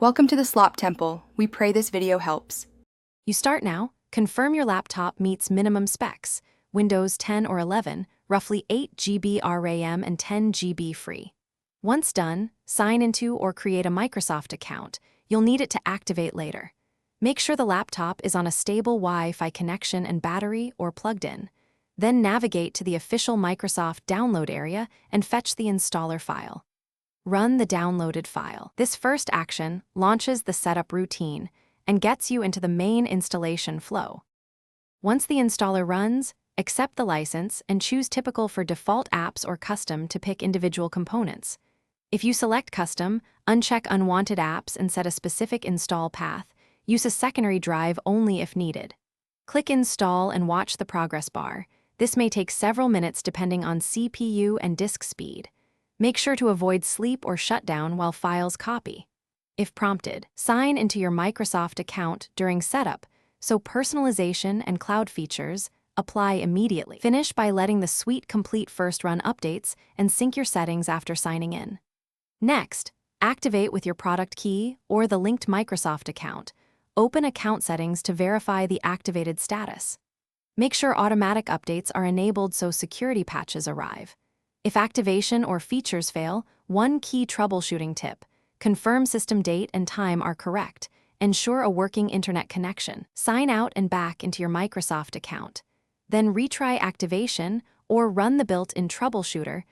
Welcome to the Slop Temple. We pray this video helps. You start now, confirm your laptop meets minimum specs, Windows 10 or 11, roughly 8 GB RAM and 10 GB free. Once done, sign into or create a Microsoft account. You'll need it to activate later. Make sure the laptop is on a stable Wi-Fi connection and battery or plugged in. Then navigate to the official Microsoft download area and fetch the installer file. Run the downloaded file. This first action launches the setup routine and gets you into the main installation flow. Once the installer runs, accept the license and choose Typical for default apps or Custom to pick individual components. If you select Custom, uncheck Unwanted Apps and set a specific install path. Use a secondary drive only if needed. Click Install and watch the progress bar. This may take several minutes depending on CPU and disk speed. Make sure to avoid sleep or shutdown while files copy. If prompted, sign into your Microsoft account during setup, so personalization and cloud features apply immediately. Finish by letting the suite complete first-run updates and sync your settings after signing in. Next, activate with your product key or the linked Microsoft account. Open account settings to verify the activated status. Make sure automatic updates are enabled so security patches arrive. If activation or features fail, one key troubleshooting tip: confirm system date and time are correct. Ensure a working internet connection. Sign out and back into your Microsoft account. Then retry activation or run the built-in troubleshooter.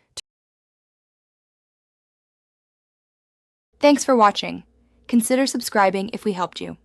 Thanks for watching. Consider subscribing if we helped you.